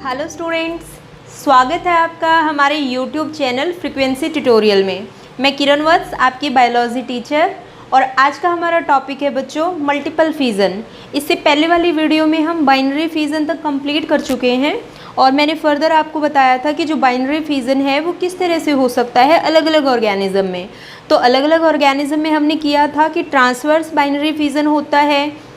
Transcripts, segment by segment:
Hello students, स्वागत है आपका हमारे यूट्यूब चैनल फ्रीक्वेंसी ट्यूटोरियल में। मैं किरण वत्स, आपकी बायोलॉजी टीचर, और आज का हमारा टॉपिक है बच्चों मल्टीपल फिजन। इससे पहले वाली वीडियो में हम बाइनरी फिजन तक कंप्लीट कर चुके हैं और मैंने फर्दर आपको बताया था कि जो बाइनरी फिजन है वो किस तरह से हो सकता है अलग अलग ऑर्गेनिज्म में। तो अलग अलग ऑर्गेनिज्म में हमने किया था कि ट्रांसवर्स बाइनरी फिजन होता है,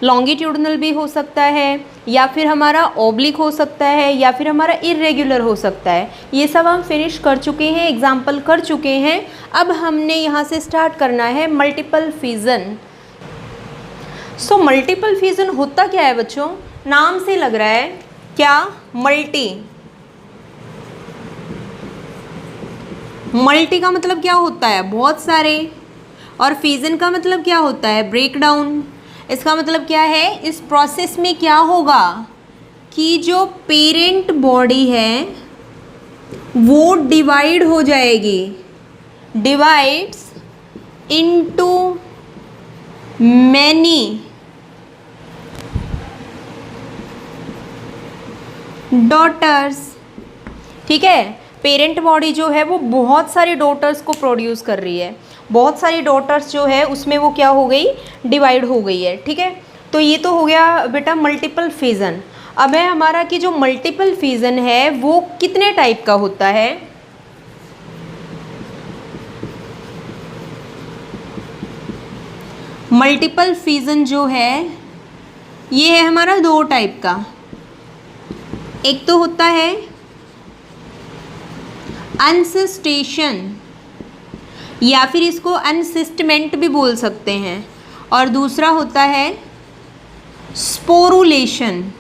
लॉन्गिट्यूडनल भी हो सकता है, या फिर हमारा ओब्लिक हो सकता है, या फिर हमारा इरेगुलर हो सकता है। ये सब हम फिनिश कर चुके हैं, एग्जाम्पल कर चुके हैं। अब हमने यहाँ से स्टार्ट करना है multiple fission. So multiple fission होता क्या है बच्चों? नाम से लग रहा है क्या? मल्टी का मतलब क्या होता है? बहुत सारे। और फिजन का मतलब क्या होता है? ब्रेकडाउन। इसका मतलब क्या है? इस प्रोसेस में क्या होगा कि जो पेरेंट बॉडी है वो डिवाइड हो जाएगी, डिवाइड्स इनटू मैनी डॉटर्स। ठीक है, पेरेंट बॉडी जो है वो बहुत सारी डॉटर्स को प्रोड्यूस कर रही है। बहुत सारी डॉटर्स जो है उसमें वो क्या हो गई? डिवाइड हो गई है। ठीक है, तो ये तो हो गया बेटा मल्टीपल फिजन। अब है हमारा कि जो मल्टीपल फिजन है वो कितने टाइप का होता है? मल्टीपल फिजन जो है ये है हमारा दो टाइप का। एक तो होता है अनसिस्टेशन, या फिर इसको अनसिस्टमेंट भी बोल सकते हैं, और दूसरा होता है स्पोरुलेशन।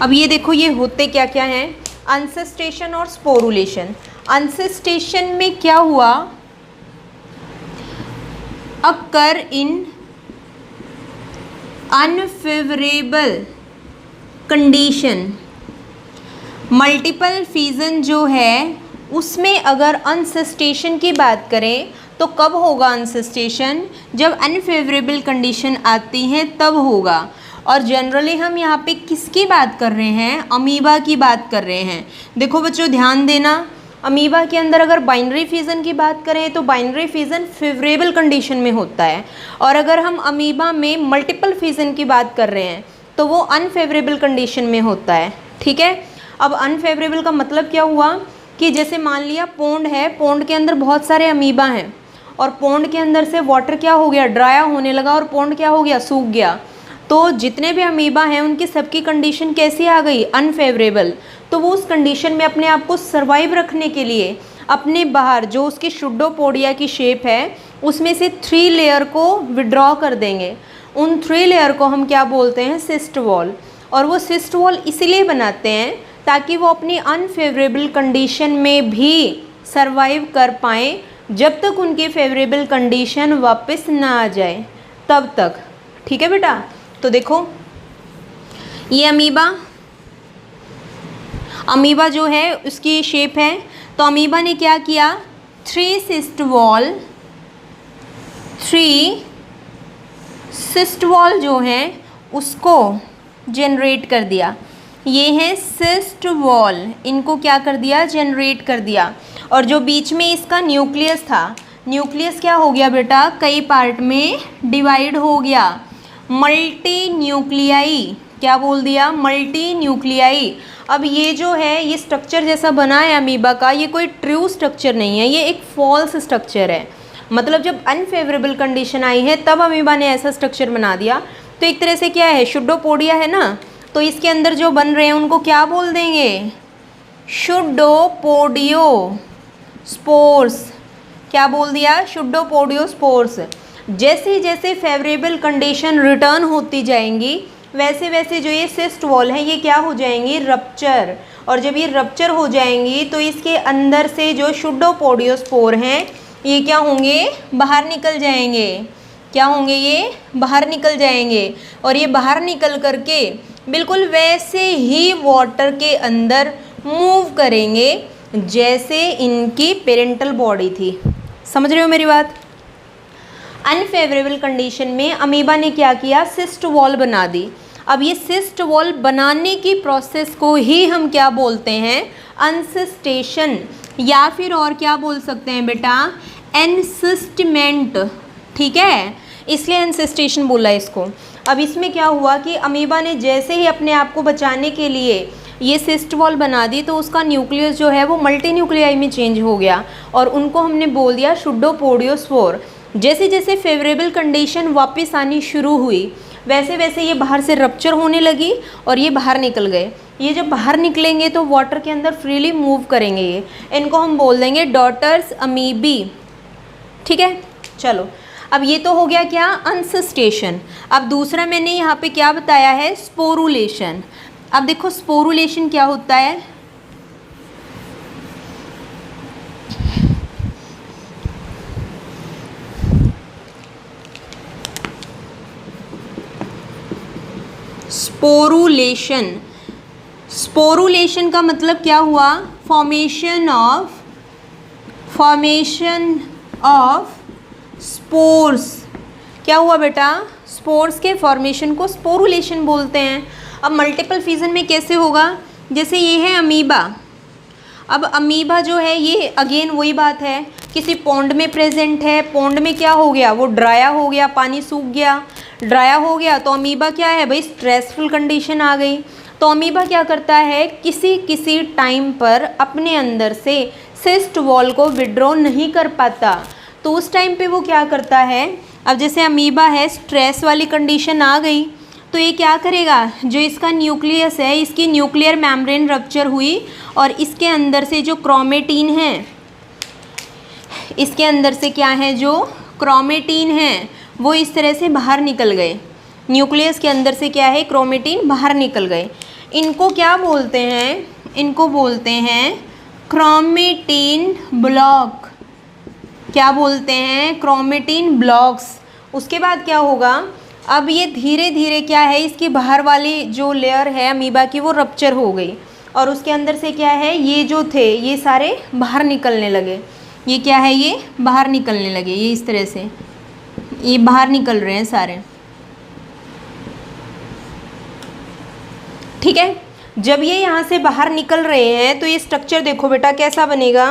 अब ये देखो ये होते क्या क्या हैं, अनसिस्टेशन और स्पोरुलेशन। अनसिस्टेशन में क्या हुआ? अकर इन अनफेवरेबल कंडीशन। मल्टीपल फिजन जो है उसमें अगर अनसिस्टेशन की बात करें तो कब होगा अनसिस्टेशन? जब अनफेवरेबल कंडीशन आती हैं तब होगा। और जनरली हम यहाँ पे किसकी बात कर रहे हैं? अमीबा की बात कर रहे हैं। देखो बच्चों ध्यान देना, अमीबा के अंदर अगर बाइनरी फिजन की बात करें तो बाइनरी फिजन फेवरेबल कंडीशन में होता है, और अगर हम अमीबा में मल्टीपल फिजन की बात कर रहे हैं तो वो अनफेवरेबल कंडीशन में होता है। ठीक है, अब अनफेवरेबल का मतलब क्या हुआ कि जैसे मान लिया पोंड है, पोंड के अंदर बहुत सारे अमीबा हैं और पोंड के अंदर से वाटर क्या हो गया? ड्राई होने लगा और पोंड क्या हो गया? सूख गया। तो जितने भी अमीबा हैं उनकी सबकी कंडीशन कैसी आ गई? अनफेवरेबल। तो वो उस कंडीशन में अपने आप को सर्वाइव रखने के लिए अपने बाहर जो उसकी शुडोपोडिया की शेप है उसमें से 3 लेयर को विड्रॉ कर देंगे। उन 3 लेयर को हम क्या बोलते हैं? Cyst wall. और वो सिस्ट वॉल इसीलिए बनाते हैं ताकि वो अपनी अनफेवरेबल कंडीशन में भी सरवाइव कर पाएँ, जब तक उनकी फेवरेबल कंडीशन वापस ना आ जाए तब तक। ठीक है बेटा, तो देखो ये अमीबा जो है उसकी शेप है। तो अमीबा ने क्या किया? 3 सिस्ट वॉल जो है उसको जनरेट कर दिया। ये है सिस्ट वॉल, इनको क्या कर दिया? जनरेट कर दिया। और जो बीच में इसका न्यूक्लियस था, न्यूक्लियस क्या हो गया बेटा? कई पार्ट में डिवाइड हो गया। मल्टी न्यूक्लियाई, क्या बोल दिया? Multi nuclei. अब ये जो है ये स्ट्रक्चर जैसा बना है अमीबा का, ये कोई ट्रू स्ट्रक्चर नहीं है, ये एक फॉल्स स्ट्रक्चर है। मतलब जब अनफेवरेबल कंडीशन आई है तब अमीबा ने ऐसा स्ट्रक्चर बना दिया। तो एक तरह से क्या है? शुडोपोडिया है ना, तो इसके अंदर जो बन रहे हैं उनको क्या बोल देंगे? शुडोपोडियो स्पोर्स। क्या बोल दिया? शुडोपोडियो स्पोर्स। जैसे जैसे फेवरेबल कंडीशन रिटर्न होती जाएंगी वैसे वैसे जो ये सिस्ट वॉल है ये क्या हो जाएंगी? रप्चर। और जब ये रप्चर हो जाएंगी तो इसके अंदर से जो शुडोपोडियो स्पोर हैं ये क्या होंगे? बाहर निकल जाएंगे। क्या होंगे? ये बाहर निकल जाएंगे। और ये बाहर निकल करके बिल्कुल वैसे ही वाटर के अंदर मूव करेंगे जैसे इनकी पेरेंटल बॉडी थी। समझ रहे हो मेरी बात? अनफेवरेबल कंडीशन में अमीबा ने क्या किया? सिस्ट वॉल बना दी। अब ये सिस्ट वॉल बनाने की प्रोसेस को ही हम क्या बोलते हैं, अनसिस्टेशन, या फिर और क्या बोल सकते हैं बेटा, एनसिस्टमेंट। ठीक है, इसलिए एनसिस्टेशन बोला इसको। अब इसमें क्या हुआ कि अमीबा ने जैसे ही अपने आप को बचाने के लिए ये सिस्ट वॉल बना दी, तो उसका न्यूक्लियस जो है वो मल्टी न्यूक्लियाई में चेंज हो गया और उनको हमने बोल दिया सुडोपोडियोस्पोर। जैसे जैसे फेवरेबल कंडीशन वापस आनी शुरू हुई, वैसे वैसे ये बाहर से रप्चर होने लगी और ये बाहर निकल गए। ये जब बाहर निकलेंगे तो वाटर के अंदर फ्रीली मूव करेंगे ये, इनको हम बोल देंगे डॉटर्स अमीबी। ठीक है, चलो अब ये तो हो गया क्या, अनसिस्टेशन। अब दूसरा मैंने यहाँ पे क्या बताया है, स्पोरुलेशन। अब देखो स्पोरुलेशन क्या होता है, स्पोरुलेशन। स्पोरुलेशन का मतलब क्या हुआ, फॉर्मेशन ऑफ स्पोर्स। क्या हुआ बेटा, स्पोर्स के फॉर्मेशन को स्पोरुलेशन बोलते हैं। अब मल्टीपल फिजन में कैसे होगा, जैसे ये है अमीबा। अब अमीबा जो है ये अगेन वही बात है, किसी पॉन्ड में प्रेजेंट है, पॉन्ड में क्या हो गया, वो ड्राया हो गया, पानी सूख गया, ड्राया हो गया, तो अमीबा क्या है भाई, स्ट्रेसफुल कंडीशन आ गई। तो अमीबा क्या करता है, किसी किसी टाइम पर अपने अंदर से सिस्ट वॉल को विड्रॉ नहीं कर पाता, तो उस टाइम पे वो क्या करता है, अब जैसे अमीबा है, स्ट्रेस वाली कंडीशन आ गई, तो ये क्या करेगा, जो इसका न्यूक्लियस है, इसकी न्यूक्लियर मेम्ब्रेन रप्चर हुई और इसके अंदर से जो क्रोमेटिन है, इसके अंदर से क्या है, जो क्रोमेटिन है वो इस तरह से बाहर निकल गए। न्यूक्लियस के अंदर से क्या है, क्रोमेटिन बाहर निकल गए। इनको क्या बोलते हैं, इनको बोलते हैं क्रोमेटिन ब्लॉक। क्या बोलते हैं, क्रोमेटिन ब्लॉक्स। उसके बाद क्या होगा, अब ये धीरे धीरे क्या है, इसकी बाहर वाली जो लेयर है अमीबा की वो रप्चर हो गई और उसके अंदर से क्या है, ये जो थे ये सारे बाहर निकलने लगे। ये क्या है, ये बाहर निकलने लगे, ये इस तरह से ये बाहर निकल रहे हैं सारे। ठीक है, जब ये यहाँ से बाहर निकल रहे हैं तो ये स्ट्रक्चर देखो बेटा कैसा बनेगा।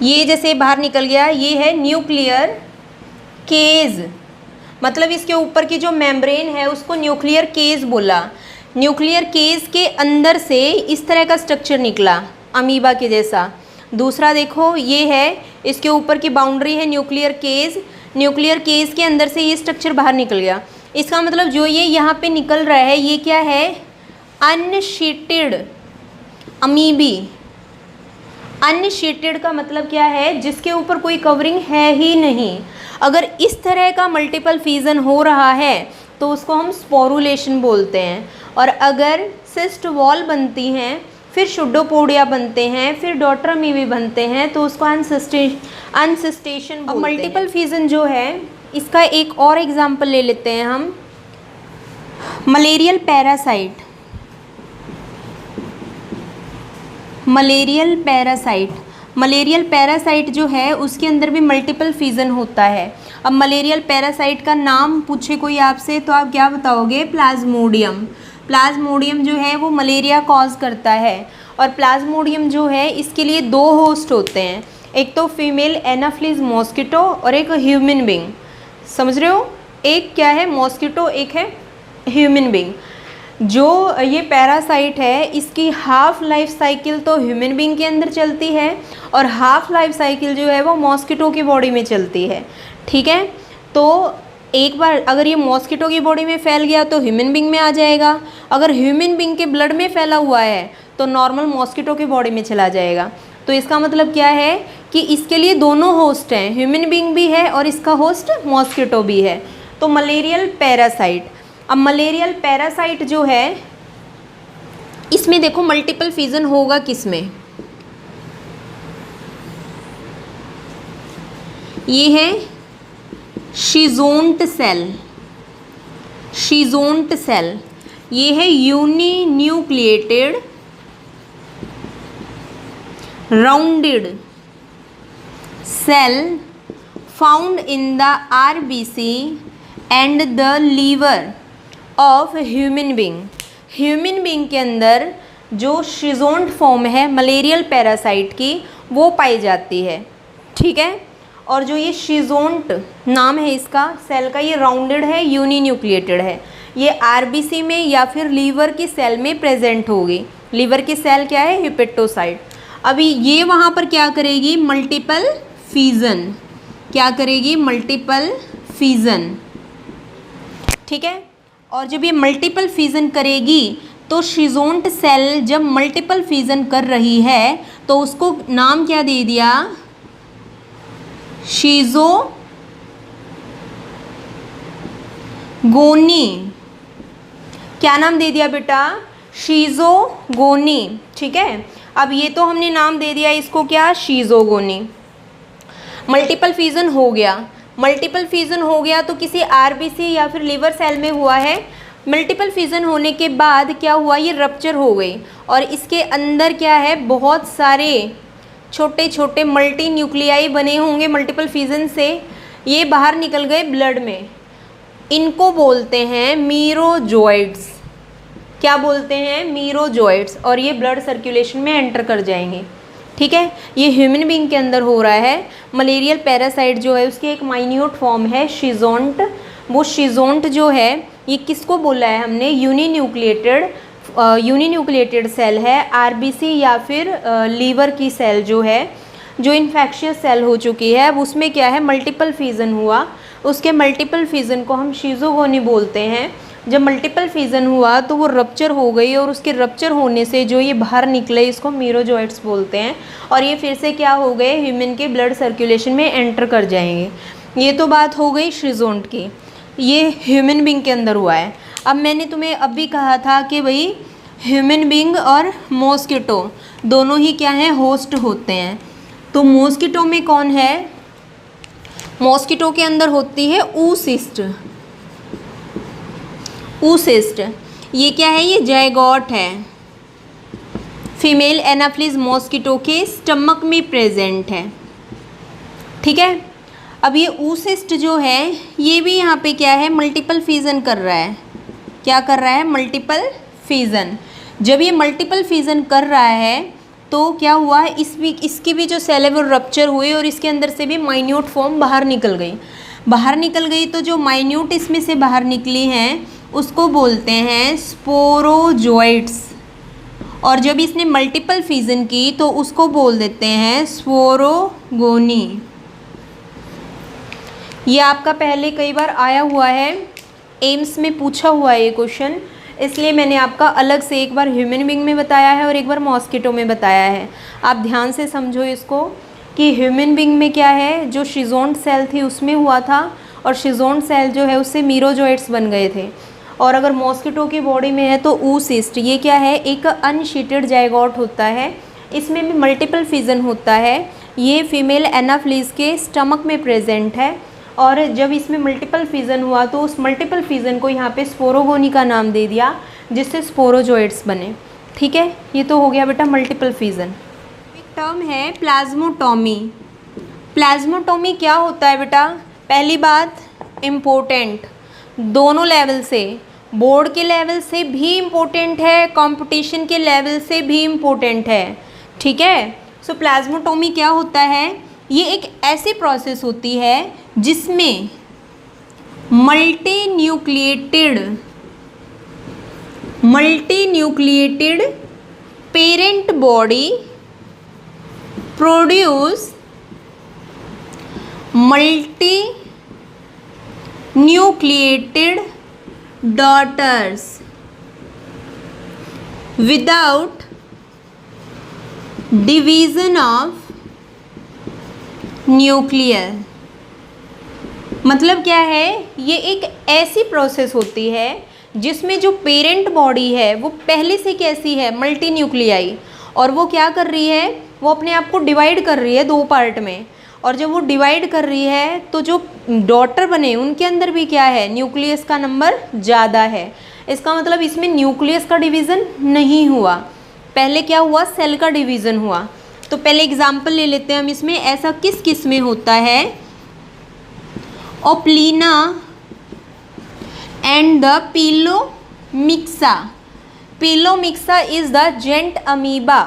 ये जैसे बाहर निकल गया, ये है न्यूक्लियर केज, मतलब इसके ऊपर की जो मेम्ब्रेन है उसको न्यूक्लियर केज बोला। न्यूक्लियर केज के अंदर से इस तरह का स्ट्रक्चर निकला अमीबा के जैसा। दूसरा देखो ये है, इसके ऊपर की बाउंड्री है न्यूक्लियर केज, न्यूक्लियर केज के अंदर से ये स्ट्रक्चर बाहर निकल गया। इसका मतलब जो ये यहाँ पे निकल रहा है ये क्या है, अनशीटेड अमीबी। अनशीटेड का मतलब क्या है, जिसके ऊपर कोई कवरिंग है ही नहीं। अगर इस तरह का मल्टीपल फिजन हो रहा है तो उसको हम स्पोरुलेशन बोलते हैं। और अगर सिस्ट वॉल बनती हैं, फिर शुडोपोडिया बनते हैं, फिर डॉटर अमीबी बनते हैं, तो उसको अनसिस्टेशन बोलते हैं। मल्टीपल फिजन जो है इसका एक और एग्जाम्पल ले लेते हैं हम, मलेरियल पैरासाइट। मलेरियल पैरासाइट जो है उसके अंदर भी मल्टीपल फिजन होता है। अब मलेरियल पैरासाइट का नाम पूछे कोई आपसे तो आप क्या बताओगे, प्लाज्मोडियम। प्लाज्मोडियम जो है वो मलेरिया कॉज करता है। और प्लाज्मोडियम जो है इसके लिए 2 होस्ट होते हैं, एक तो फीमेल एनाफ्लिज मॉस्किटो और एक ह्यूमन बीइंग। समझ रहे हो, एक क्या है मॉस्किटो, एक है ह्यूमन बीइंग। जो ये पैरासाइट है इसकी हाफ लाइफ साइकिल तो ह्यूमन बीइंग के अंदर चलती है और हाफ लाइफ साइकिल जो है वो मॉस्किटो की बॉडी में चलती है। ठीक है, तो एक बार अगर ये मॉस्किटो की बॉडी में फैल गया तो ह्यूमन बीइंग में आ जाएगा, अगर ह्यूमन बीइंग के ब्लड में फैला हुआ है तो नॉर्मल मॉस्किटो की बॉडी में चला जाएगा। तो इसका मतलब क्या है कि इसके लिए दोनों होस्ट हैं, ह्यूमन बीइंग भी है और इसका होस्ट मॉस्किटो भी है। तो मलेरियल पैरासाइट। अब मलेरियल पैरासाइट जो है इसमें देखो मल्टीपल फिजन होगा किसमें, ये है शिजोंट सेल, ये है uninucleated rounded cell found in the RBC and the liver of human being. Human being के अंदर जो शिजोंट फॉर्म है मलेरियल पैरासाइट की वो पाई जाती है, ठीक है। और जो ये शिजोंट नाम है इसका सेल का, ये राउंडेड है, यूनिन्यूक्लिएटेड है। ये आरबीसी में या फिर लीवर की सेल में प्रेजेंट होगी। लीवर की सेल क्या है? हिपेटोसाइट। अभी ये वहाँ पर क्या करेगी? Multiple fission. क्या करेगी? मल्टीपल फीजन, ठीक है। और जब ये मल्टीपल फीजन करेगी तो शिजोंट सेल जब मल्टीपल फीजन कर रही है तो उसको नाम क्या दे दिया? शीज़ोगोनी। क्या नाम दे दिया बेटा? शीज़ोगोनी, ठीक है। अब ये तो हमने नाम दे दिया इसको क्या? शीज़ोगोनी। मल्टीपल फीजन हो गया। मल्टीपल फीजन हो गया तो किसी आरबीसी या फिर लीवर सेल में हुआ है। मल्टीपल फीजन होने के बाद क्या हुआ? ये रप्चर हो गई और इसके अंदर क्या है? बहुत सारे छोटे छोटे मल्टी न्यूक्लियाई बने होंगे मल्टीपल फीजन से, ये बाहर निकल गए ब्लड में। इनको बोलते हैं मीरोजोइड्स। क्या बोलते हैं? मीरोजोइड्स। और ये ब्लड सर्कुलेशन में एंटर कर जाएंगे, ठीक है। ये ह्यूमन बींग के अंदर हो रहा है। मलेरियल पैरासाइट जो है उसकी एक माइन्यूट फॉर्म है शिजोंट। वो शिजोंट जो है ये किसको बोला है हमने? यूनिन्यूक्लिएटेड सेल है। आरबीसी या फिर लीवर की सेल जो है, जो इन्फेक्शियस सेल हो चुकी है, अब उसमें क्या है? मल्टीपल फीजन हुआ। उसके मल्टीपल फीजन को हम शीज़ोगोनी बोलते हैं। जब मल्टीपल फीजन हुआ तो वो रप्चर हो गई और उसके रप्चर होने से जो ये बाहर निकले इसको मीरोजोइड्स बोलते हैं। और ये फिर से क्या हो गए? ह्यूमन के ब्लड सर्कुलेशन में एंटर कर जाएंगे। ये तो बात हो गई शिजोंट की। ये ह्यूमन बींग के अंदर हुआ है। अब मैंने तुम्हें अभी कहा था कि भाई ह्यूमन बींग और मॉस्किटो दोनों ही क्या हैं? होस्ट होते हैं। तो मॉस्किटो में कौन है? मॉस्किटो के अंदर होती है oocyst। oocyst ये क्या है? ये जायगोट है। फीमेल एनाफिलिस मॉस्किटो के स्टमक में प्रेजेंट है, ठीक है। अब ये oocyst जो है ये भी यहाँ पे क्या है? मल्टीपल फीजन कर रहा है। क्या कर रहा है? Multiple fission. जब ये मल्टीपल फीजन कर रहा है तो क्या हुआ? इसकी भी जो सेल है वो रप्चर हुई और इसके अंदर से भी माइन्यूट फॉर्म बाहर निकल गई। तो जो माइन्यूट इसमें से बाहर निकली हैं उसको बोलते हैं स्पोरोजोइड्स। और जब इसने मल्टीपल फीजन की तो उसको बोल देते हैं स्पोरोगोनी। ये आपका पहले कई बार आया हुआ है, एम्स में पूछा हुआ है ये क्वेश्चन, इसलिए मैंने आपका अलग से एक बार ह्यूमन बींग में बताया है और एक बार मॉस्किटो में बताया है। आप ध्यान से समझो इसको कि ह्यूमन बींग में क्या है? जो शिजोंट सेल थी उसमें हुआ था और शिजोंट सेल जो है उससे मीरोजोइड्स बन गए थे। और अगर मॉस्किटो की बॉडी में है तो oocyst, ये क्या है? एक अनशीटेड जायगोट होता है। इसमें भी मल्टीपल फीजन होता है। ये फीमेल एनाफिलिस के स्टमक में प्रेजेंट है। और जब इसमें मल्टीपल फीजन हुआ तो उस मल्टीपल फीजन को यहाँ पे स्पोरोगोनी का नाम दे दिया, जिससे स्पोरोजोइड्स बने, ठीक है। ये तो हो गया बेटा मल्टीपल फीजन। एक टर्म है प्लाज्मोटोमी। प्लाज्मोटोमी क्या होता है बेटा? पहली बात इम्पोर्टेंट, दोनों लेवल से, बोर्ड के लेवल से भी इम्पोर्टेंट है, कंपटीशन के लेवल से भी इम्पोर्टेंट है, ठीक है। सो प्लाज्मोटोमी क्या होता है? ये एक ऐसी प्रोसेस होती है जिसमें multinucleated parent body produce multinucleated daughters without division of nuclear. मतलब क्या है? ये एक ऐसी प्रोसेस होती है जिसमें जो पेरेंट बॉडी है वो पहले से कैसी है? Multi nuclei. और वो क्या कर रही है? वो अपने आप को डिवाइड कर रही है दो पार्ट में। और जब वो डिवाइड कर रही है तो जो डॉटर बने उनके अंदर भी क्या है? न्यूक्लियस का नंबर ज़्यादा है। इसका मतलब इसमें न्यूक्लियस का डिवीज़न नहीं हुआ, पहले क्या हुआ? सेल का डिवीज़न हुआ। तो पहले एग्जाम्पल ले लेते हैं हम इसमें। ऐसा किस किस में होता है? Opalina and the Pelomyxa. Pelomyxa is the giant amoeba.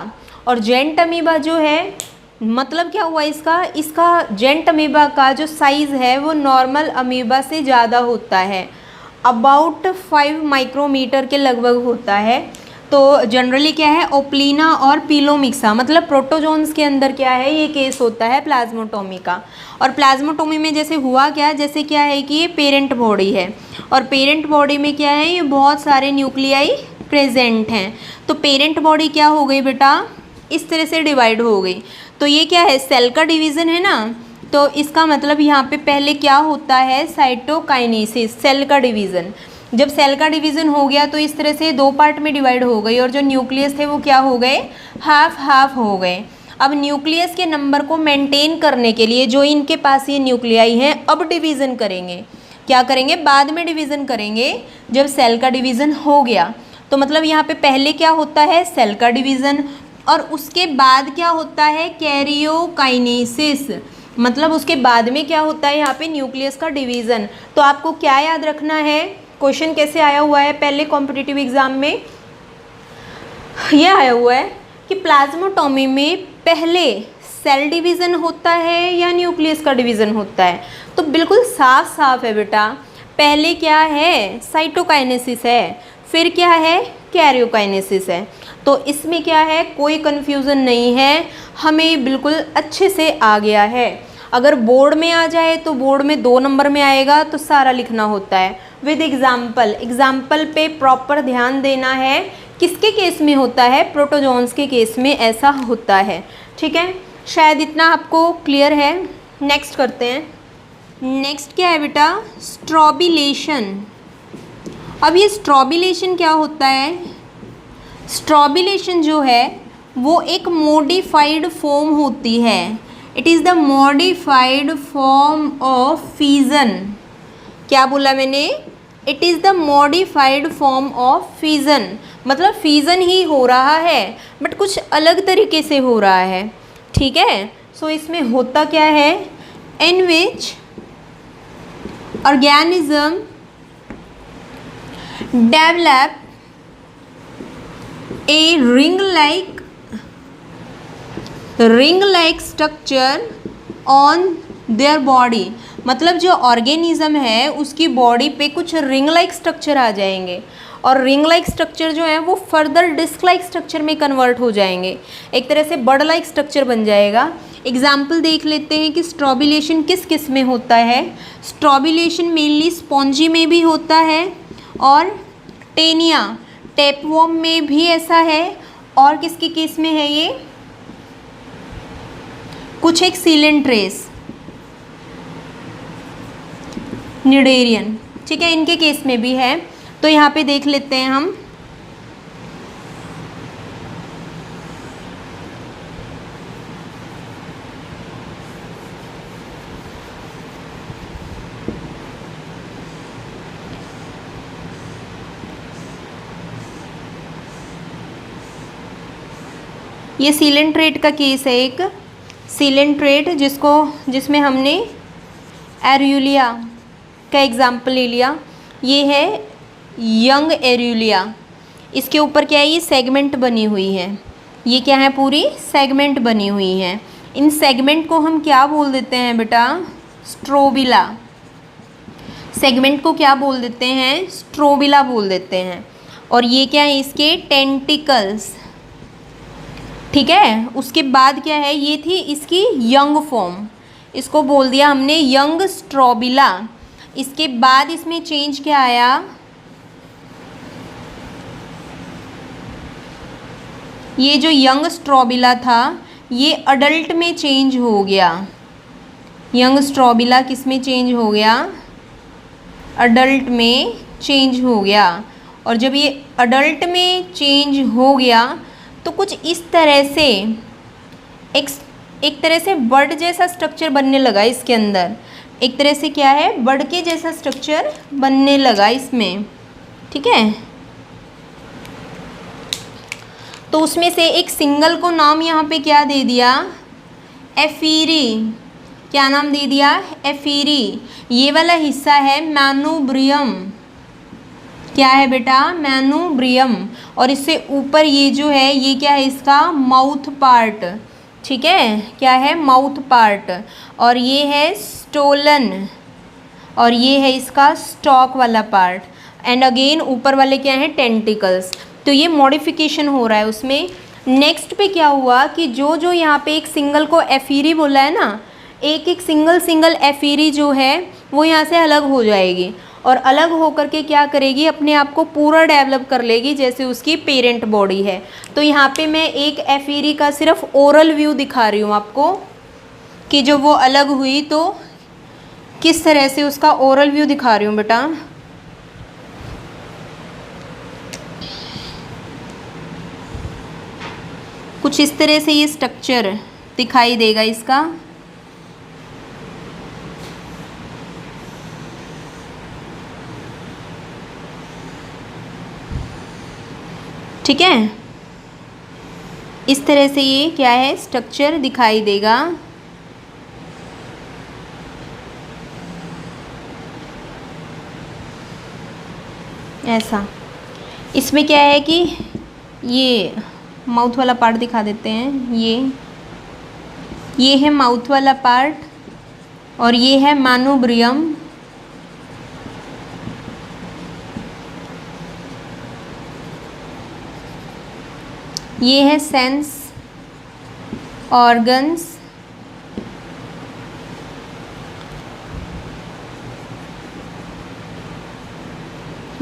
और जेंट अमीबा जो है मतलब क्या हुआ इसका जेंट अमीबा का जो साइज़ है वो नॉर्मल अमीबा से ज़्यादा होता है, अबाउट 5 माइक्रोमीटर के लगभग होता है। तो जनरली क्या है, ओप्लिना और पीलोमिक्सा मतलब प्रोटोजोन्स के अंदर क्या है ये केस होता है प्लाज्मोटोमी का। और प्लाज्मोटोमी में जैसे हुआ क्या, जैसे क्या है कि ये पेरेंट बॉडी है और पेरेंट बॉडी में क्या है ये बहुत सारे न्यूक्लियाई प्रेजेंट हैं। तो पेरेंट बॉडी क्या हो गई बेटा, इस तरह से डिवाइड हो गई। तो ये क्या है, सेल का डिवीज़न है ना, तो इसका मतलब यहाँ पे पहले क्या होता है, साइटोकाइनेसिस, सेल का डिवीज़न। जब सेल का डिवीज़न हो गया तो इस तरह से 2 पार्ट में डिवाइड हो गई और जो न्यूक्लियस थे वो क्या हो गए, हाफ हाफ हो गए। अब न्यूक्लियस के नंबर को मेंटेन करने के लिए जो इनके पास ये न्यूक्लियाई हैं अब डिवीज़न करेंगे। क्या करेंगे, बाद में डिवीज़न करेंगे जब सेल का डिवीज़न हो गया। तो मतलब यहाँ पे पहले क्या होता है, सेल का डिवीज़न, और उसके बाद क्या होता है, कैरियोकाइनेसिस, मतलब उसके बाद में क्या होता है यहाँ पे न्यूक्लियस का डिवीज़न। तो आपको क्या याद रखना है, क्वेश्चन कैसे आया हुआ है पहले कॉम्पिटिटिव एग्जाम में, यह आया हुआ है कि प्लाज्मोटोमी में पहले सेल डिवीज़न होता है या न्यूक्लियस का डिवीज़न होता है। तो बिल्कुल साफ साफ है बेटा, पहले क्या है, साइटोकाइनेसिस है, फिर क्या है, कैरियोकाइनेसिस है। तो इसमें क्या है, कोई कन्फ्यूज़न नहीं है, हमें बिल्कुल अच्छे से आ गया है। अगर बोर्ड में आ जाए तो बोर्ड में 2 नंबर में आएगा तो सारा लिखना होता है विद एग्जाम्पल। एग्जाम्पल पे प्रॉपर ध्यान देना है। किसके केस में होता है, प्रोटोजोन्स के केस में ऐसा होता है। ठीक है, शायद इतना आपको क्लियर है। नेक्स्ट करते हैं। नेक्स्ट क्या है बेटा, स्ट्रॉबिलेशन। अब ये स्ट्रॉबिलेशन क्या होता है, स्ट्रॉबिलेशन जो है वो एक मॉडिफाइड फॉर्म होती है। It is the modified form of fission. क्या बोला मैंने, it is the modified form of fission, मतलब फिजन ही हो रहा है बट कुछ अलग तरीके से हो रहा है। ठीक है, सो इसमें होता क्या है, in which organism develop a ring like structure on their body, मतलब जो ऑर्गेनिज्म है उसकी बॉडी पे कुछ रिंग लाइक स्ट्रक्चर आ जाएंगे और रिंग लाइक स्ट्रक्चर जो है वो फर्दर डिस्क लाइक स्ट्रक्चर में कन्वर्ट हो जाएंगे, एक तरह से बर्ड लाइक स्ट्रक्चर बन जाएगा। एग्जाम्पल देख लेते हैं कि स्ट्रॉबिलेशन किस किस में होता है। स्ट्रॉबिलेशन मेनली स्पॉन्जी में भी होता है और टेनिया टेपवॉर्म में भी ऐसा है, और किसके केस में है ये, कुछ एक सीलेंट्रेस, निडेरियन, ठीक है, इनके केस में भी है। तो यहाँ पे देख लेते हैं हम। ये सीलेंट्रेट का केस है, एक सीलेंट्रेट जिसमें हमने एरुलिया का एग्जाम्पल ले लिया। ये है यंग एरुलिया, इसके ऊपर क्या है, ये सेगमेंट बनी हुई है, ये क्या है, पूरी सेगमेंट बनी हुई है। इन सेगमेंट को हम क्या बोल देते हैं बेटा, स्ट्रोबिला। सेगमेंट को क्या बोल देते हैं, स्ट्रोबिला बोल देते हैं। और ये क्या है, इसके टेंटिकल्स। ठीक है, उसके बाद क्या है, ये थी इसकी यंग फॉर्म, इसको बोल दिया हमने यंग स्ट्रोबिला। इसके बाद इसमें चेंज क्या आया, ये जो यंग स्ट्रोबिला था ये अडल्ट में चेंज हो गया। यंग स्ट्रोबिला किस में चेंज हो गया, अडल्ट में चेंज हो गया। और जब ये अडल्ट में चेंज हो गया तो कुछ इस तरह से एक तरह से बर्ड जैसा स्ट्रक्चर बनने लगा इसके अंदर, एक तरह से क्या है, बर्ड के जैसा स्ट्रक्चर बनने लगा इसमें। ठीक है, तो उसमें से एक सिंगल को नाम यहाँ पे क्या दे दिया, एफीरी। क्या नाम दे दिया, एफीरी। ये वाला हिस्सा है मैनोब्रियम, क्या है बेटा, मैनुब्रियम। और इससे ऊपर ये जो है ये क्या है, इसका माउथ पार्ट, ठीक है, क्या है, माउथ पार्ट। और ये है स्टोलन, और ये है इसका स्टॉक वाला पार्ट। एंड अगेन ऊपर वाले क्या है, टेंटिकल्स। तो ये मॉडिफिकेशन हो रहा है उसमें। नेक्स्ट पे क्या हुआ कि जो जो यहाँ पे एक सिंगल को एफीरी बोला है ना, एक एक सिंगल एफीरी जो है वो यहाँ से अलग हो जाएगी, और अलग होकर के क्या करेगी, अपने आप को पूरा डेवलप कर लेगी जैसे उसकी पेरेंट बॉडी है। तो यहाँ पे मैं एक एफीरी का सिर्फ ओरल व्यू दिखा रही हूँ आपको कि जब वो अलग हुई तो किस तरह से उसका ओरल व्यू दिखा रही हूँ बेटा। कुछ इस तरह से ये स्ट्रक्चर दिखाई देगा इसका। ठीक है, इस तरह से ये क्या है, स्ट्रक्चर दिखाई देगा। ऐसा। इसमें क्या है कि ये माउथ वाला पार्ट दिखा देते हैं। ये है माउथ वाला पार्ट, और ये है मैनुब्रियम। ये है सेंस ऑर्गन्स,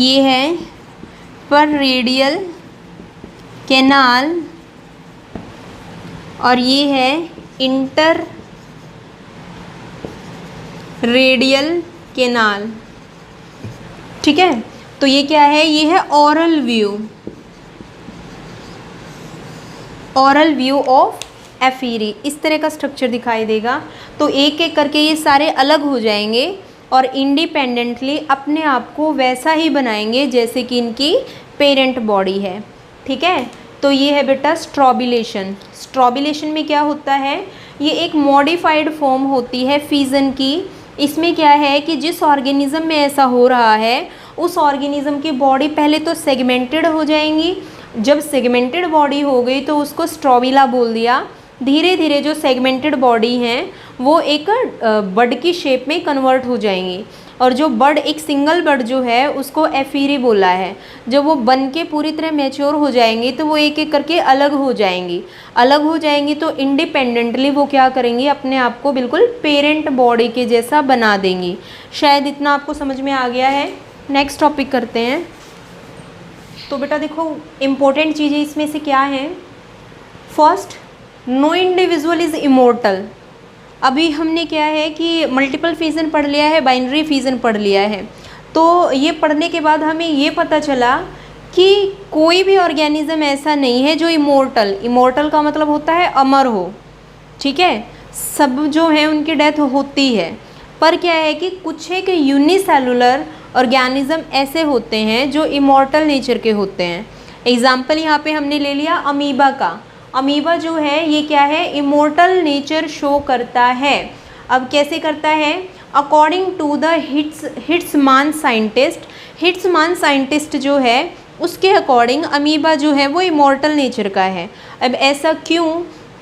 ये है पर रेडियल कैनाल, और ये है इंटर रेडियल कैनाल। ठीक है, तो ये क्या है, ये है oral view, oral view of ephyra. इस तरह का स्ट्रक्चर दिखाई देगा। तो एक एक करके ये सारे अलग हो जाएंगे और इंडिपेंडेंटली अपने आप को वैसा ही बनाएंगे जैसे कि इनकी पेरेंट बॉडी है। ठीक है, तो ये है बेटा स्ट्रॉबिलेशन। स्ट्रॉबिलेशन में क्या होता है, ये एक मॉडिफाइड फॉर्म होती है फिजन की। इसमें क्या है कि जिस ऑर्गेनिज्म में ऐसा हो रहा है उस ऑर्गेनिज्म की बॉडी पहले तो सेगमेंटेड हो जाएंगी। जब सेगमेंटेड बॉडी हो गई तो उसको स्ट्रॉबिला बोल दिया। धीरे धीरे जो सेगमेंटेड बॉडी हैं वो एक बड की शेप में कन्वर्ट हो जाएंगी, और जो बड, एक सिंगल बड जो है उसको एफीरी बोला है। जब वो बन के पूरी तरह मैच्योर हो जाएंगी तो वो एक एक करके अलग हो जाएंगी। अलग हो जाएंगी तो इंडिपेंडेंटली वो क्या करेंगी, अपने आप को बिल्कुल पेरेंट बॉडी के जैसा बना देंगी। शायद इतना आपको समझ में आ गया है। नेक्स्ट टॉपिक करते हैं। तो बेटा देखो, इम्पोर्टेंट चीज़ें इसमें से क्या हैं। First, no individual is immortal. अभी हमने क्या है कि मल्टीपल फिजन पढ़ लिया है, बाइनरी फिजन पढ़ लिया है। तो ये पढ़ने के बाद हमें ये पता चला कि कोई भी ऑर्गेनिज्म ऐसा नहीं है जो इमोर्टल, इमोर्टल का मतलब होता है अमर हो। ठीक है, सब जो है उनकी डेथ होती है, पर क्या है कि कुछ एक यूनिसेलुलर ऑर्गेनिज्म ऐसे होते हैं जो इमॉर्टल नेचर के होते हैं। एग्जाम्पल यहाँ पे हमने ले लिया अमीबा का। अमीबा जो है ये क्या है, इमॉर्टल नेचर शो करता है। अब कैसे करता है, according to the Hitzman scientist. Hitzman scientist जो है उसके अकॉर्डिंग अमीबा जो है वो इमॉर्टल नेचर का है। अब ऐसा क्यों,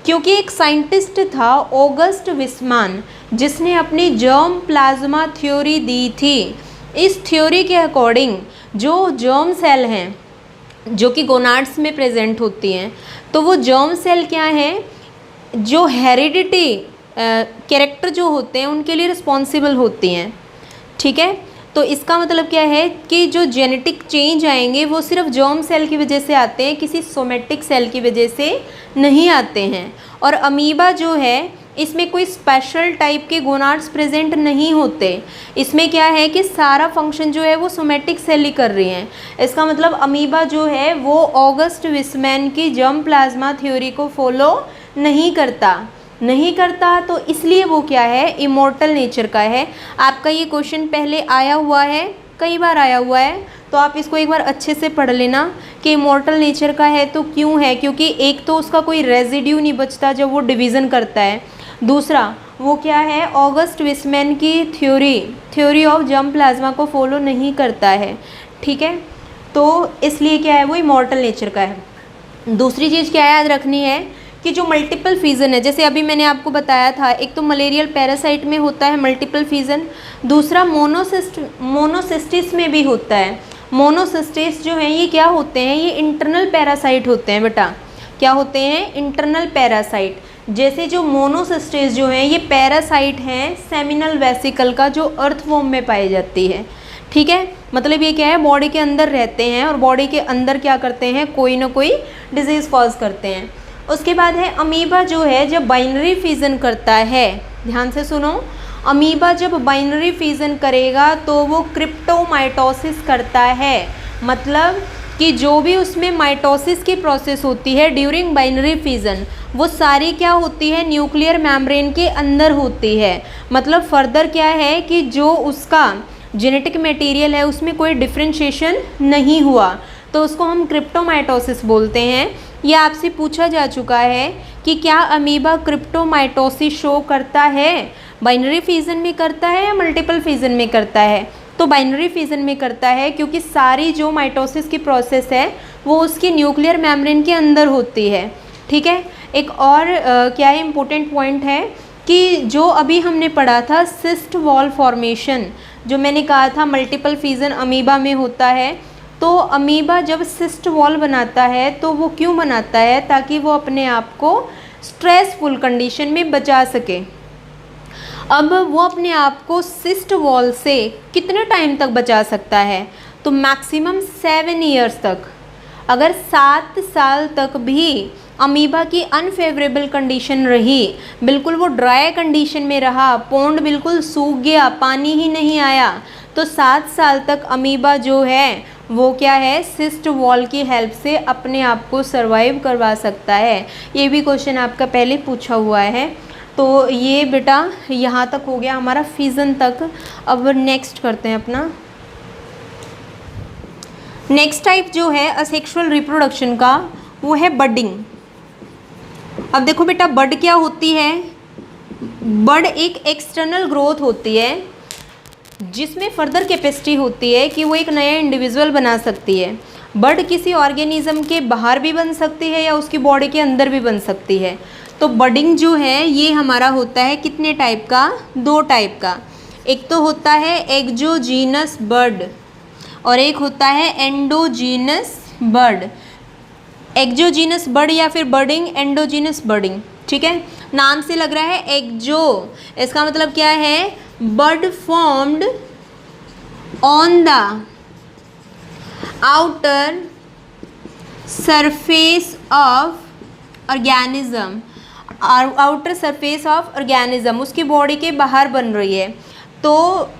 क्योंकि एक साइंटिस्ट था ऑगस्ट विस्मान जिसने अपनी जर्म प्लाज्मा थ्योरी दी थी। इस थ्योरी के अकॉर्डिंग जो जर्म सेल हैं जो कि गोनाड्स में प्रेजेंट होती हैं, तो वो जर्म सेल क्या हैं, जो हेरिडिटी कैरेक्टर जो होते हैं उनके लिए रिस्पॉन्सिबल होती हैं। ठीक है, तो इसका मतलब क्या है कि जो जेनेटिक चेंज आएंगे वो सिर्फ जर्म सेल की वजह से आते हैं, किसी सोमेटिक सेल की वजह से नहीं आते हैं। और अमीबा जो है इसमें कोई स्पेशल टाइप के गोनाड्स प्रेजेंट नहीं होते। इसमें क्या है कि सारा फंक्शन जो है वो सोमेटिक सेल ही कर रही हैं। इसका मतलब अमीबा जो है वो ऑगस्ट विस्मैन की जर्म प्लाज्मा थ्योरी को फॉलो नहीं करता, तो इसलिए वो क्या है, इमॉर्टल नेचर का है। आपका ये क्वेश्चन पहले आया हुआ है, कई बार आया हुआ है, तो आप इसको एक बार अच्छे से पढ़ लेना कि इमॉर्टल नेचर का है तो क्यों है, क्योंकि एक तो उसका कोई रेजिड्यू नहीं बचता जब वो डिवीज़न करता है। दूसरा वो क्या है, ऑगस्ट विस्मैन की थ्योरी ऑफ जर्म प्लाज्मा को फॉलो नहीं करता है। ठीक है, तो इसलिए क्या है, वो इमॉर्टल नेचर का है। दूसरी चीज़ क्या याद रखनी है कि जो मल्टीपल फिजन है, जैसे अभी मैंने आपको बताया था, एक तो मलेरियल पैरासाइट में होता है मल्टीपल फिजन, दूसरा मोनोसिस्टिस में भी होता है। मोनोसिस्टिस जो है ये क्या होते हैं, ये इंटरनल पैरासाइट होते हैं बेटा। क्या होते हैं, इंटरनल पैरासाइट। जैसे जो मोनोसिस्टिस जो है ये पैरासाइट हैं सेमिनल वेसिकल का, जो अर्थवॉर्म में पाई जाती है। ठीक है, मतलब ये क्या है, बॉडी के अंदर रहते हैं और बॉडी के अंदर क्या करते हैं, कोई ना कोई डिजीज़ कॉज करते हैं। उसके बाद है अमीबा जो है जब बाइनरी फिजन करता है, ध्यान से सुनो, अमीबा जब बाइनरी फिजन करेगा तो वो क्रिप्टोमाइटोसिस करता है। मतलब कि जो भी उसमें माइटोसिस की प्रोसेस होती है ड्यूरिंग बाइनरी फिजन, वो सारी क्या होती है, न्यूक्लियर मेम्ब्रेन के अंदर होती है। मतलब फर्दर क्या है कि जो उसका जेनेटिक मटेरियल है उसमें कोई डिफ्रेंशिएशन नहीं हुआ, तो उसको हम क्रिप्टोमाइटोसिस बोलते हैं। यह आपसे पूछा जा चुका है कि क्या अमीबा क्रिप्टोमाइटोसिस शो करता है, बाइनरी फिजन में करता है या मल्टीपल फिजन में करता है? तो बाइनरी फिजन में करता है, क्योंकि सारी जो माइटोसिस की प्रोसेस है वो उसकी न्यूक्लियर मेम्ब्रेन के अंदर होती है। ठीक है, एक और क्या है इम्पोर्टेंट पॉइंट है कि जो अभी हमने पढ़ा था सिस्ट वॉल फॉर्मेशन, जो मैंने कहा था मल्टीपल फिजन अमीबा में होता है, तो अमीबा जब सिस्ट वॉल बनाता है तो वो क्यों बनाता है, ताकि वो अपने आप को स्ट्रेसफुल कंडीशन में बचा सके। अब वो अपने आप को सिस्ट वॉल से कितने टाइम तक बचा सकता है, तो मैक्सिमम 7 ईयर्स तक। अगर 7 साल तक भी अमीबा की अनफेवरेबल कंडीशन रही, बिल्कुल वो ड्राई कंडीशन में रहा, पोंड बिल्कुल सूख गया, पानी ही नहीं आया, तो 7 साल तक अमीबा जो है वो क्या है, सिस्ट वॉल की हेल्प से अपने आप को सरवाइव करवा सकता है। ये भी क्वेश्चन आपका पहले पूछा हुआ है। तो ये बेटा यहाँ तक हो गया हमारा फिजन तक। अब नेक्स्ट करते हैं अपना नेक्स्ट टाइप जो है असेक्सुअल रिप्रोडक्शन का, वो है बडिंग। अब देखो बेटा, बड क्या होती है, बड एक एक्सटर्नल ग्रोथ होती है जिसमें फर्दर कैपेसिटी होती है कि वो एक नया इंडिविजुअल बना सकती है। बड किसी ऑर्गेनिज्म के बाहर भी बन सकती है या उसकी बॉडी के अंदर भी बन सकती है। तो बडिंग जो है ये हमारा होता है कितने टाइप का, 2 टाइप का। एक तो होता है एक्सोजीनस बड और एक होता है एंडोजीनस बड। एक्सोजीनस बड या फिर बडिंग, एंडोजीनस बडिंग। ठीक है, नाम से लग रहा है एक्सो, इसका मतलब क्या है, bud formed on the outer surface of organism, outer surface of organism, उसकी बॉडी के बाहर बन रही है। तो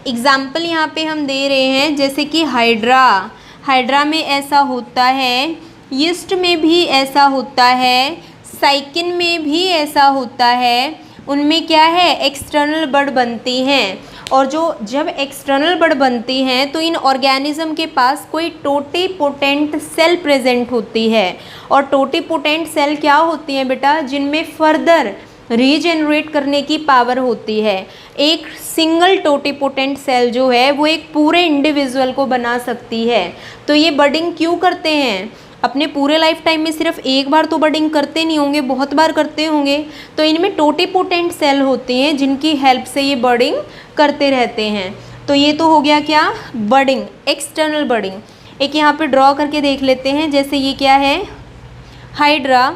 एग्जाम्पल यहाँ पे हम दे रहे हैं, जैसे कि हाइड्रा, हाइड्रा में ऐसा होता है, यीस्ट में भी ऐसा होता है, साइकिन में भी ऐसा होता है। उनमें क्या है, एक्सटर्नल बड बनती हैं, और जो जब एक्सटर्नल बड बनती हैं तो इन ऑर्गेनिज्म के पास कोई टोटिपोटेंट सेल प्रेजेंट होती है। और टोटिपोटेंट सेल क्या होती हैं बेटा, जिनमें फर्दर रीजेनरेट करने की पावर होती है। एक सिंगल टोटिपोटेंट सेल जो है वो एक पूरे इंडिविजुअल को बना सकती है। तो ये बडिंग क्यों करते हैं, अपने पूरे लाइफ टाइम में सिर्फ एक बार तो बडिंग करते नहीं होंगे, बहुत बार करते होंगे। तो इनमें टोटिपोटेंट सेल होती हैं जिनकी हेल्प से ये बडिंग करते रहते हैं। तो ये तो हो गया क्या, बडिंग, एक्सटर्नल बडिंग। एक यहाँ पे ड्रॉ करके देख लेते हैं, जैसे ये क्या है, हाइड्रा।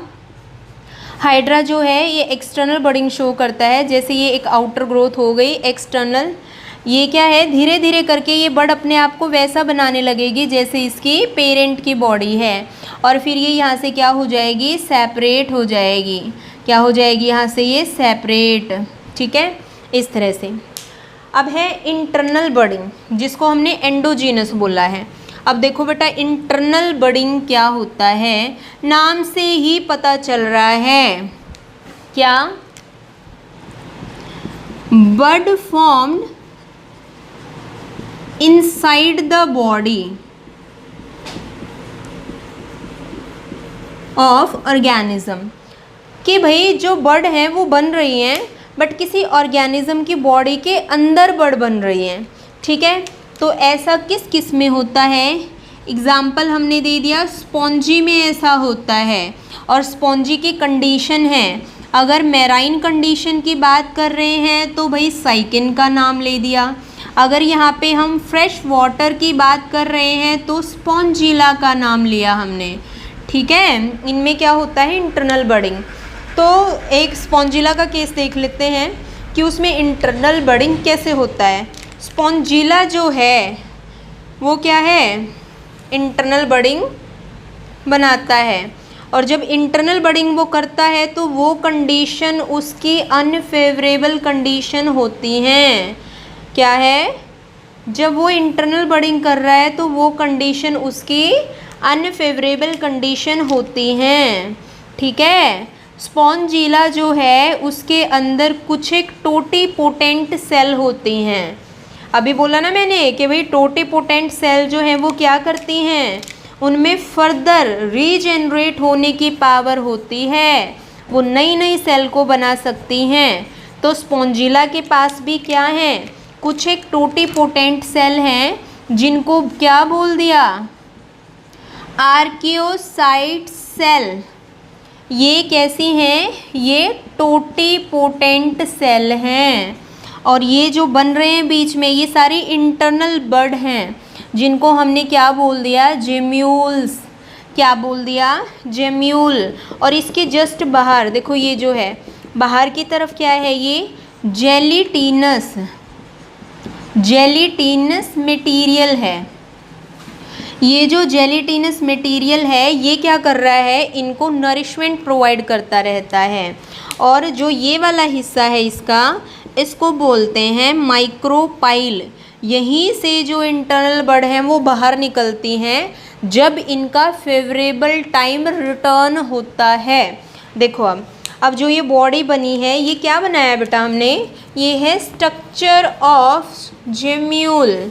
हाइड्रा जो है ये एक्सटर्नल बडिंग शो करता है, जैसे ये एक आउटर ग्रोथ हो गई एक्सटर्नल। ये क्या है, धीरे धीरे करके ये बड अपने आप को वैसा बनाने लगेगी जैसे इसकी पेरेंट की बॉडी है, और फिर ये यहाँ से क्या हो जाएगी, सेपरेट हो जाएगी। क्या हो जाएगी, यहाँ से ये सेपरेट। ठीक है, इस तरह से। अब है इंटरनल बडिंग, जिसको हमने एंडोजीनस बोला है। अब देखो बेटा, इंटरनल बडिंग क्या होता है, नाम से ही पता चल रहा है, क्या, बड formed inside the body of organism, कि भाई जो बड हैं वो बन रही हैं बट किसी ऑर्गेनिज्म की बॉडी के अंदर बड बन रही हैं। ठीक है, तो ऐसा किस किस में होता है, एग्जाम्पल हमने दे दिया, स्पॉन्जी में ऐसा होता है। और स्पॉन्जी की कंडीशन है, अगर मेराइन कंडीशन की बात कर रहे हैं तो भाई साइकिन का नाम ले दिया। अगर यहाँ पे हम फ्रेश वाटर की बात कर रहे हैं तो स्पॉन्जिला का नाम लिया हमने, ठीक है। इनमें क्या होता है, इंटरनल बडिंग। तो एक स्पॉन्जिला का केस देख लेते हैं कि उसमें इंटरनल बडिंग कैसे होता है। स्पॉन्जिला जो है वो क्या है, इंटरनल बडिंग बनाता है। और जब इंटरनल बडिंग वो करता है तो वो कंडीशन उसकी अनफेवरेबल कंडीशन होती हैं। क्या है, जब वो इंटरनल बडिंग कर रहा है तो वो कंडीशन उसकी अनफेवरेबल कंडीशन होती हैं, ठीक है। स्पॉन्जिला जो है उसके अंदर कुछ एक टोटीपोटेंट सेल होती हैं। अभी बोला ना मैंने कि भाई टोटीपोटेंट सेल जो है वो क्या करती हैं, उनमें फर्दर रीजेनरेट होने की पावर होती है, वो नई नई सेल को बना सकती हैं। तो स्पॉन्जिला के पास भी क्या है, कुछ एक टोटीपोटेंट सेल हैं जिनको क्या बोल दिया, आर्कियोसाइट सेल। ये कैसी हैं, ये टोटीपोटेंट सेल हैं। और ये जो बन रहे हैं बीच में, ये सारी इंटरनल बड हैं जिनको हमने क्या बोल दिया, जेम्यूल्स। क्या बोल दिया, जेम्यूल। और इसके जस्ट बाहर देखो, ये जो है बाहर की तरफ क्या है, ये जेलीटिनस मटेरियल है। ये जो जेलीटिनस मटेरियल है ये क्या कर रहा है, इनको नरिशमेंट प्रोवाइड करता रहता है। और जो ये वाला हिस्सा है इसको बोलते हैं माइक्रोपाइल। यहीं से जो इंटरनल बड हैं वो बाहर निकलती हैं जब इनका फेवरेबल टाइम रिटर्न होता है। देखो अब जो ये बॉडी बनी है, ये क्या बनाया बेटा हमने, ये है स्ट्रक्चर ऑफ जेम्यूल।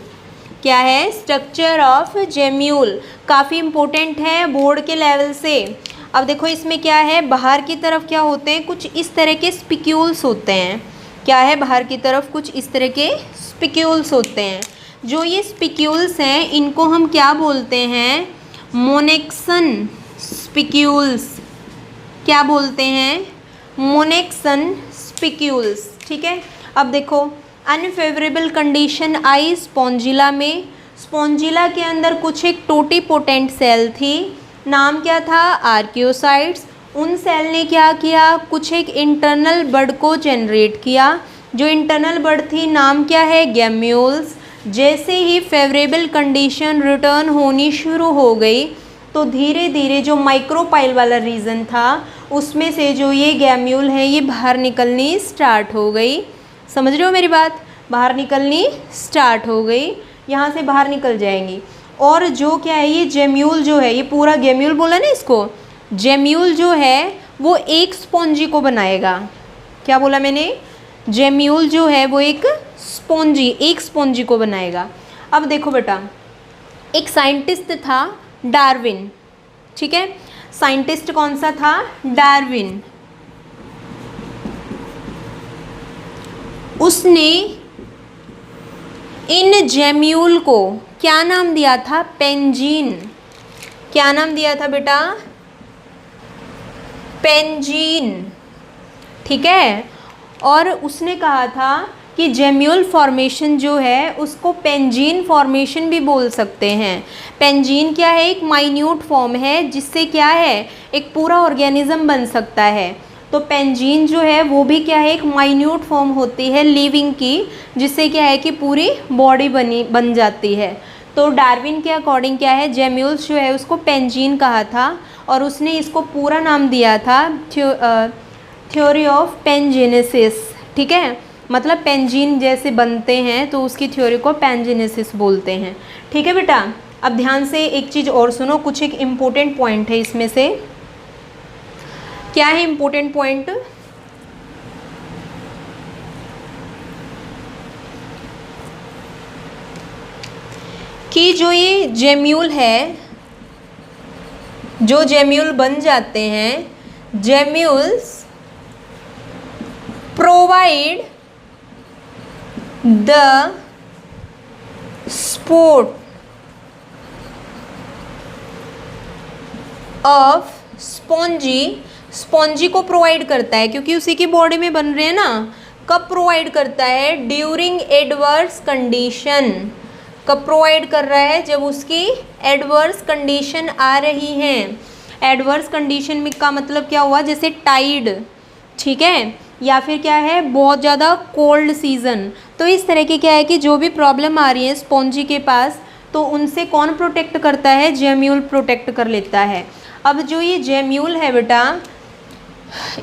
क्या है, स्ट्रक्चर ऑफ जेम्यूल। काफ़ी इम्पोर्टेंट है बोर्ड के लेवल से। अब देखो इसमें क्या है, बाहर की तरफ क्या होते हैं, कुछ इस तरह के स्पिक्यूल्स होते हैं। क्या है, बाहर की तरफ कुछ इस तरह के स्पिक्यूल्स होते हैं। जो ये स्पिक्यूल्स हैं इनको हम क्या बोलते हैं, मोनेक्सन स्पिक्यूल्स। क्या बोलते हैं, मोनेक्सन स्पिक्यूल्स, ठीक है। अब देखो अनफेवरेबल कंडीशन आई स्पॉन्जिला में। स्पॉन्जिला के अंदर कुछ एक टोटीपोटेंट सेल थी, नाम क्या था, आर्कियोसाइट्स। उन सेल ने क्या किया, कुछ एक इंटरनल बड को जनरेट किया। जो इंटरनल बड थी नाम क्या है, गैम्यूल्स। जैसे ही फेवरेबल कंडीशन रिटर्न होनी शुरू हो गई तो धीरे धीरे जो माइक्रोपाइल वाला रीजन था उसमें से जो ये गैम्यूल है ये बाहर निकलनी स्टार्ट हो गई। समझ रहे हो मेरी बात, बाहर निकलनी स्टार्ट हो गई, यहाँ से बाहर निकल जाएंगी। और जो क्या है, ये जेम्यूल जो है, ये पूरा गैम्यूल बोला ना इसको, जेम्यूल जो है वो एक स्पॉन्जी को बनाएगा। क्या बोला मैंने, जेम्यूल जो है वो एक स्पॉन्जी को बनाएगा। अब देखो बेटा, एक साइंटिस्ट था डार्विन, ठीक है। साइंटिस्ट कौन सा था, डार्विन। उसने इन जेम्यूल को क्या नाम दिया था, पेंजीन। क्या नाम दिया था बेटा, पेंजीन, ठीक है। और उसने कहा था कि जेम्यूल फॉर्मेशन जो है उसको पेंजीन फॉर्मेशन भी बोल सकते हैं। पेंजीन क्या है, एक माइन्यूट फॉर्म है जिससे क्या है, एक पूरा ऑर्गेनिज्म बन सकता है। तो पेंजीन जो है वो भी क्या है, एक माइन्यूट फॉर्म होती है लिविंग की, जिससे क्या है कि पूरी बॉडी बन जाती है। तो डार्विन के अकॉर्डिंग क्या है, जेम्यूल्स जो है उसको पेंजीन कहा था और उसने इसको पूरा नाम दिया था थ्योरी ऑफ पेंजेनेसिस, ठीक है। मतलब पेंजीन जैसे बनते हैं तो उसकी थ्योरी को पेंजेनेसिस बोलते हैं, ठीक है बेटा। अब ध्यान से एक चीज़ और सुनो, कुछ एक इम्पोर्टेंट पॉइंट है इसमें से। क्या है इम्पोर्टेंट पॉइंट, कि जो ये जेम्यूल है, जो जेम्यूल बन जाते हैं, gemmules provide the support of spongy, spongy को प्रोवाइड करता है क्योंकि उसी की बॉडी में बन रहे हैं ना। कब प्रोवाइड करता है? During adverse condition. कब प्रोवाइड कर रहा है? जब उसकी एडवर्स कंडीशन आ रही हैं। एडवर्स कंडीशन में का मतलब क्या हुआ? जैसे टाइड, ठीक है, या फिर क्या है, बहुत ज़्यादा कोल्ड सीज़न। तो इस तरह की क्या है कि जो भी प्रॉब्लम आ रही है स्पॉन्जी के पास, तो उनसे कौन प्रोटेक्ट करता है? जेम्यूल प्रोटेक्ट कर लेता है। अब जो ये जेम्यूल है बेटा,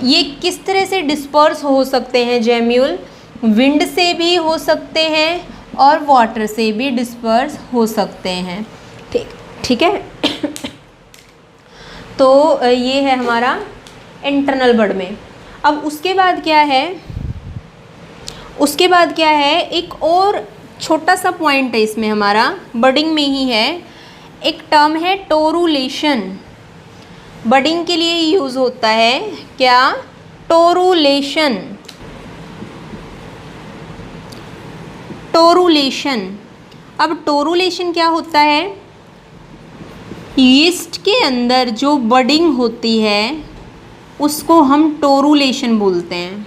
ये किस तरह से डिस्पर्स हो सकते हैं जेम्यूल? विंड से भी हो सकते हैं और वाटर से भी डिस्पर्स हो सकते हैं। ठीक है। तो ये है हमारा इंटरनल बड में। अब उसके बाद क्या है? उसके बाद क्या है, एक और छोटा सा पॉइंट है इसमें हमारा, बडिंग में ही है। एक टर्म है टोरुलेशन। बडिंग के लिए यूज़ होता है क्या? टोरुलेशन। टोरुलेशन। अब टोरुलेशन क्या होता है? यीस्ट के अंदर जो बडिंग होती है उसको हम टोरुलेशन बोलते हैं।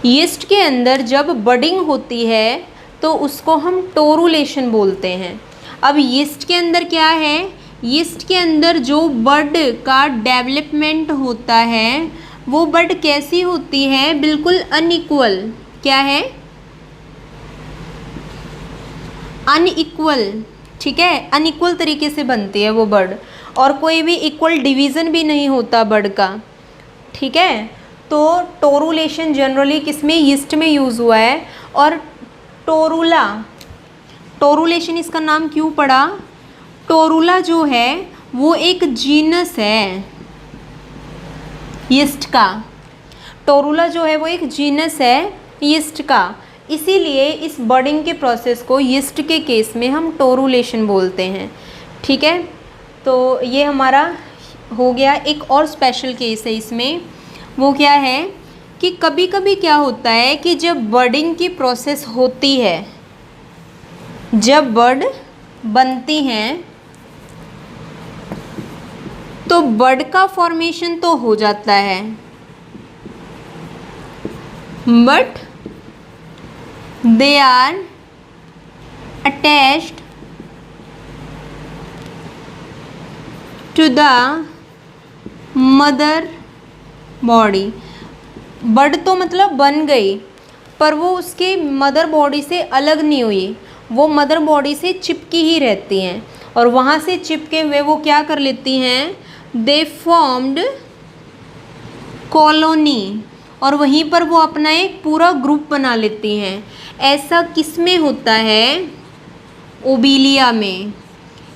यीस्ट के अंदर जब बडिंग होती है तो उसको हम टोरुलेशन बोलते हैं। अब यीस्ट के अंदर क्या है? यीस्ट के अंदर जो बड का डेवलपमेंट होता है वो बड कैसी होती है? बिल्कुल अनइक्वल। क्या है? अनइक्वल। ठीक है, अनइक्वल तरीके से बनती है वो बड, और कोई भी इक्वल डिवीज़न भी नहीं होता बड का। ठीक है, तो टोरुलेशन जनरली किसमें? यीस्ट में यूज़ हुआ है। और टोरुला, टोरुलेशन इसका नाम क्यों पड़ा? टोरुला जो है वो एक जीनस है यीस्ट का। टोरुला जो है वो एक जीनस है यीस्ट का, इसीलिए इस बडिंग के प्रोसेस को यीस्ट के केस में हम टोरुलेशन बोलते हैं। ठीक है, तो ये हमारा हो गया। एक और स्पेशल केस है इसमें, वो क्या है कि कभी कभी क्या होता है कि जब बडिंग की प्रोसेस होती है, जब बड बनती हैं तो बड का फॉर्मेशन तो हो जाता है, but they are attached to the mother body. Bud तो मतलब बन गई, पर वो उसके मदर बॉडी से अलग नहीं हुई, वो मदर बॉडी से चिपकी ही रहती हैं। और वहाँ से चिपके हुए वो क्या कर लेती हैं? दे फॉर्म्ड कॉलोनी, और वहीं पर वो अपना एक पूरा ग्रुप बना लेती हैं। ऐसा किस में होता है? ओबिलिया में।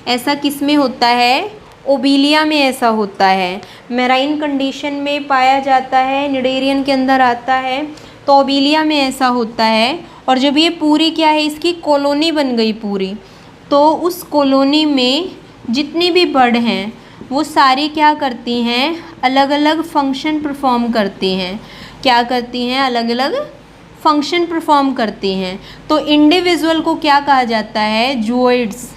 ऐसा किस में होता है? ओबिलिया में ऐसा होता है। मेराइन कंडीशन में पाया जाता है, निडेरियन के अंदर आता है, तो ओबिलिया में ऐसा होता है। और जब ये पूरी क्या है, इसकी कॉलोनी बन गई पूरी, तो उस कॉलोनी में जितनी भी बड हैं वो सारी क्या करती हैं? अलग अलग फंक्शन परफॉर्म करती हैं। क्या करती हैं? अलग अलग फंक्शन परफॉर्म करती हैं। तो इंडिविजुअल को क्या कहा जाता है? जूओइड्स।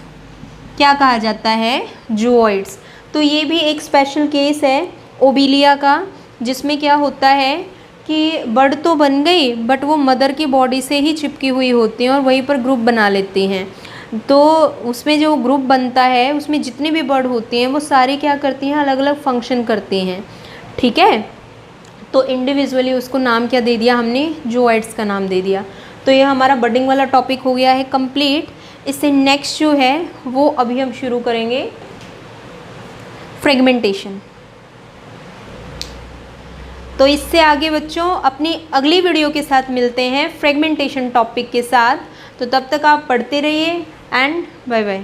क्या कहा जाता है? जूओइड्स। तो ये भी एक स्पेशल केस है ओबिलिया का, जिसमें क्या होता है कि बड तो बन गई बट वो मदर की बॉडी से ही चिपकी हुई होती हैं और वहीं पर ग्रुप बना लेती हैं। तो उसमें जो ग्रुप बनता है उसमें जितनी भी बड होती हैं वो सारी क्या करती हैं? अलग अलग फंक्शन करती हैं। ठीक है, तो इंडिविजुअली उसको नाम क्या दे दिया हमने? जूओइड्स का नाम दे दिया। तो ये हमारा बडिंग वाला टॉपिक हो गया है कंप्लीट। इससे नेक्स्ट जो है वो अभी हम शुरू करेंगे फ्रेगमेंटेशन। तो इससे आगे बच्चों अपनी अगली वीडियो के साथ मिलते हैं फ्रेगमेंटेशन टॉपिक के साथ। तो तब तक आप पढ़ते रहिए एंड बाय बाय।